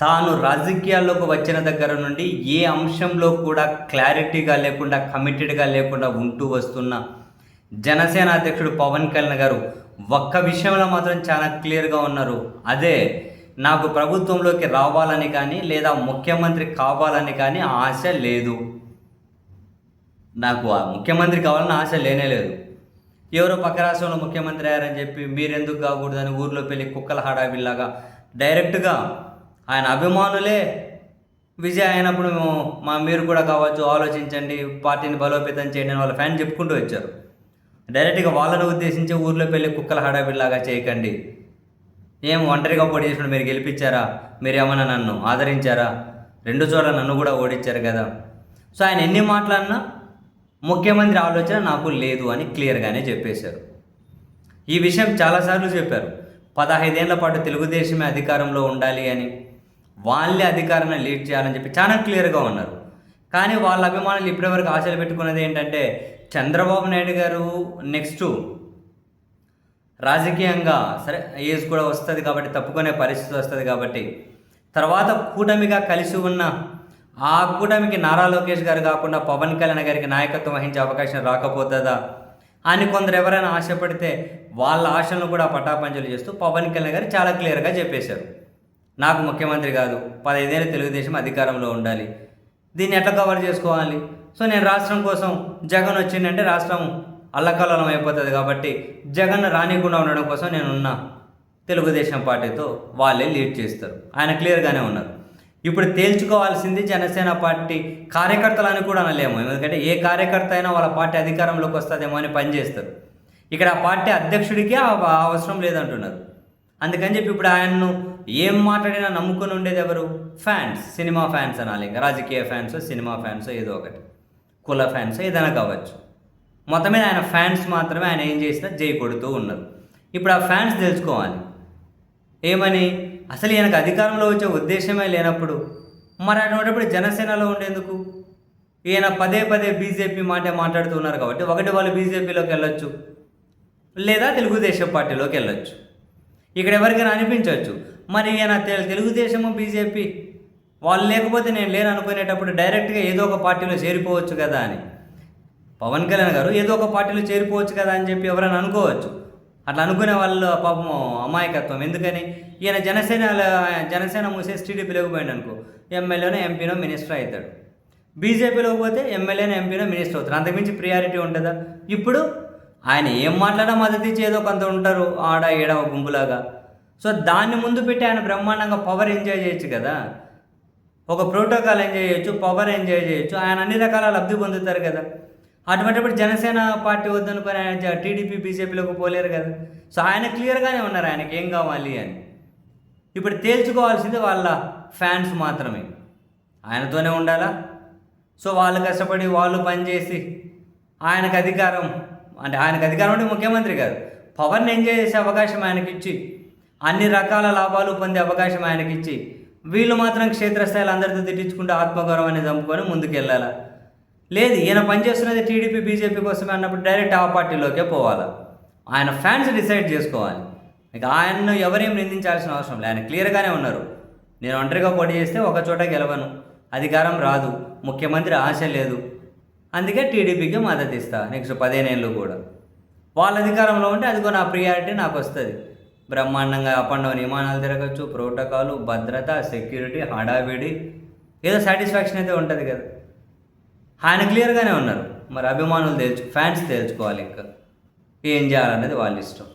తాను రాజకీయాల్లోకి వచ్చిన దగ్గర నుండి ఏ అంశంలో కూడా క్లారిటీగా లేకుండా, కమిటెడ్‌గా లేకుండా ఉంటూ వస్తున్న జనసేన అధ్యక్షుడు పవన్ కళ్యాణ్ గారు ఒక్క విషయంలో మాత్రం చాలా క్లియర్‌గా ఉన్నారు. అదే నాకు ప్రభుత్వంలోకి రావాలని కానీ, లేదా ముఖ్యమంత్రి కావాలని కానీ ఆశ లేదు. నాకు ముఖ్యమంత్రి కావాలని ఆశ లేనే లేదు. ఎవరో పక్క రాష్ట్రంలో ముఖ్యమంత్రి అయ్యారని చెప్పి మీరెందుకు కాకూడదని ఊర్లో పెళ్లి కుక్కల హడావిడిలాగా డైరెక్ట్‌గా ఆయన అభిమానులే విజయ్ అయినప్పుడు మీరు కూడా కావచ్చు, ఆలోచించండి, పార్టీని బలోపేతం చేయండి అని వాళ్ళ ఫ్యాన్ చెప్పుకుంటూ వచ్చారు. డైరెక్ట్‌గా వాళ్ళను ఉద్దేశించి ఊర్లో పెళ్లి కుక్కల హడావిడిలాగా చేయకండి. ఏం ఒంటరిగా పోటీ చేసినప్పుడు మీరు గెలిపించారా? మీరేమన్నా నన్ను ఆదరించారా? 2 చోట్ల నన్ను కూడా ఓడించారు కదా! సో ఆయన ఎన్ని మాట్లాడినా ముఖ్యమంత్రి ఆలోచన నాకు లేదు అని క్లియర్‌గానే చెప్పేశారు. ఈ విషయం చాలాసార్లు చెప్పారు. 15 ఏళ్ల పాటు తెలుగుదేశమే అధికారంలో ఉండాలి అని, వాళ్ళే అధికారాన్ని లీడ్ చేయాలని చెప్పి చాలా క్లియర్‌గా ఉన్నారు. కానీ వాళ్ళ అభిమానులు ఇప్పటివరకు ఆశలు పెట్టుకున్నది ఏంటంటే చంద్రబాబు నాయుడు గారు నెక్స్టు రాజకీయంగా సరే ఏజ్ కూడా వస్తుంది కాబట్టి, తప్పుకునే పరిస్థితి వస్తుంది కాబట్టి, తర్వాత కూటమిగా కలిసి ఉన్న ఆ కూటమికి నారా లోకేష్ గారు కాకుండా పవన్ కళ్యాణ్ గారికి నాయకత్వం వహించే అవకాశం రాకపోతుందా అని కొందరు ఎవరైనా ఆశపడితే వాళ్ళ ఆశలను కూడా పటాపంచలు చేస్తూ పవన్ కళ్యాణ్ గారు చాలా క్లియర్గా చెప్పేశారు. నాకు ముఖ్యమంత్రి కాదు, 15 ఏళ్ళు తెలుగుదేశం అధికారంలో ఉండాలి, దీన్ని ఎట్లా కవర్ చేసుకోవాలి? సో నేను రాష్ట్రం కోసం జగన్ వచ్చిందంటే రాష్ట్రం అల్లకల్లోలం అయిపోతుంది కాబట్టి జగన్ రానికుండా ఉండడం కోసం నేనున్నా, తెలుగుదేశం పార్టీతో వాళ్ళే లీడ్ చేస్తారు. ఆయన క్లియర్గానే ఉన్నారు. ఇప్పుడు తేల్చుకోవాల్సింది జనసేన పార్టీ కార్యకర్తలని కూడా అనలేము. ఎందుకంటే ఏ కార్యకర్త అయినా వాళ్ళ పార్టీ అధికారంలోకి వస్తుందేమో అని పనిచేస్తారు. ఇక్కడ ఆ పార్టీ అధ్యక్షుడికే అవసరం లేదంటున్నారు. అందుకని చెప్పి ఇప్పుడు ఆయన్ను ఏం మాట్లాడినా నమ్ముకొని ఉండేది ఎవరు? ఫ్యాన్స్, సినిమా ఫ్యాన్స్ అనాలి. ఇంకా రాజకీయ ఫ్యాన్స్, సినిమా ఫ్యాన్స్, ఏదో ఒకటి కుల ఫ్యాన్స్ ఏదైనా కావచ్చు. మొత్తం మీద ఆయన ఫ్యాన్స్ మాత్రమే ఆయన ఏం చేసినా జై కొడుతూ ఉన్నారు. ఇప్పుడు ఆ ఫ్యాన్స్ తెలుసుకోవాలి ఏమని, అసలు ఈయనకు అధికారంలో వచ్చే ఉద్దేశమే లేనప్పుడు మరి అటువంటిప్పుడు జనసేనలో ఉండేందుకు? ఈయన పదే పదే బీజేపీ మాట్లాడుతున్నారు కాబట్టి ఒకటి వాళ్ళు బీజేపీలోకి వెళ్ళొచ్చు, లేదా తెలుగుదేశం పార్టీలోకి వెళ్ళొచ్చు. ఇక్కడ ఎవరికైనా అనిపించవచ్చు మరి ఈయన తెలుగుదేశము బీజేపీ వాళ్ళు లేకపోతే నేను లేను అనుకునేటప్పుడు డైరెక్ట్గా ఏదో ఒక పార్టీలో చేరిపోవచ్చు కదా అని. పవన్ కళ్యాణ్ గారు ఏదో ఒక పార్టీలో చేరిపోవచ్చు కదా అని చెప్పి ఎవరైనా అనుకోవచ్చు. అట్లా అనుకునే వాళ్ళు పాపం అమాయకత్వం. ఎందుకని ఈయన జనసేన మూసేసి టీడీపీలోకి పోయింది అనుకో, ఎమ్మెల్యేనో ఎంపీనో మినిస్టర్ అవుతాడు. బీజేపీలోకి పోతే ఎమ్మెల్యేనో ఎంపీనో మినిస్టర్ అవుతారు. అంతకుమించి ప్రియారిటీ ఉంటుందా? ఇప్పుడు ఆయన ఏం మాట్లాడా మద్దతు ఇచ్చి ఏదో కొంత ఉంటారు ఆడ ఏడ గుంపులాగా. సో దాన్ని ముందు పెట్టి ఆయన బ్రహ్మాండంగా పవర్ ఎంజాయ్ చేయొచ్చు కదా, ఒక ప్రోటోకాల్ ఎంజాయ్ చేయొచ్చు, పవర్ ఎంజాయ్ చేయొచ్చు, ఆయన అన్ని రకాల లబ్ధి పొందుతారు కదా. అటువంటిప్పుడు జనసేన పార్టీ వద్దనుకొని ఆయన టీడీపీ బీజేపీలోకి పోలేరు కదా. సో ఆయన క్లియర్గానే ఉన్నారు ఆయనకి ఏం కావాలి అని. ఇప్పుడు తేల్చుకోవాల్సింది వాళ్ళ ఫ్యాన్స్ మాత్రమే. ఆయనతోనే ఉండాలా? సో వాళ్ళు కష్టపడి వాళ్ళు పనిచేసి ఆయనకు అధికారం అంటే ముఖ్యమంత్రి కాదు, పవర్ని ఎంజాయ్ చేసే అవకాశం ఆయనకిచ్చి, అన్ని రకాల లాభాలు పొందే అవకాశం ఆయనకిచ్చి, వీళ్ళు మాత్రం క్షేత్రస్థాయిలో అందరితో తిట్టించుకుంటూ ఆత్మగౌరవాన్ని చంపుకొని ముందుకెళ్ళాలా? లేదు, ఈయన పనిచేస్తున్నది టీడీపీ బీజేపీ కోసమే అన్నప్పుడు డైరెక్ట్ ఆ పార్టీలోకే పోవాలా? ఆయన ఫ్యాన్స్ డిసైడ్ చేసుకోవాలి. ఇక ఆయన్ను ఎవరేం నిందించాల్సిన అవసరం లేదు. ఆయన క్లియర్గానే ఉన్నారు. నేను ఒంటరిగా పోటీ చేస్తే ఒక చోట గెలవను, అధికారం రాదు, ముఖ్యమంత్రి ఆశ లేదు, అందుకే టీడీపీకి మద్దతు ఇస్తా నెక్స్ట్ 15 ఏళ్ళు కూడా. వాళ్ళ అధికారంలో ఉంటే అదిగో నా ప్రియారిటీ నాకు వస్తుంది. బ్రహ్మాండంగా అప్ అండ్ డౌన్ విమానాలు తిరగచ్చు, ప్రోటోకాలు, భద్రత, సెక్యూరిటీ, హడావిడి, ఏదో సాటిస్ఫాక్షన్ అయితే ఉంటుంది కదా. ఆయన క్లియర్గానే ఉన్నారు. మరి అభిమానులు ఫ్యాన్స్ తేల్చుకోవాలి ఇంకా ఏం చేయాలనేది వాళ్ళ ఇష్టం.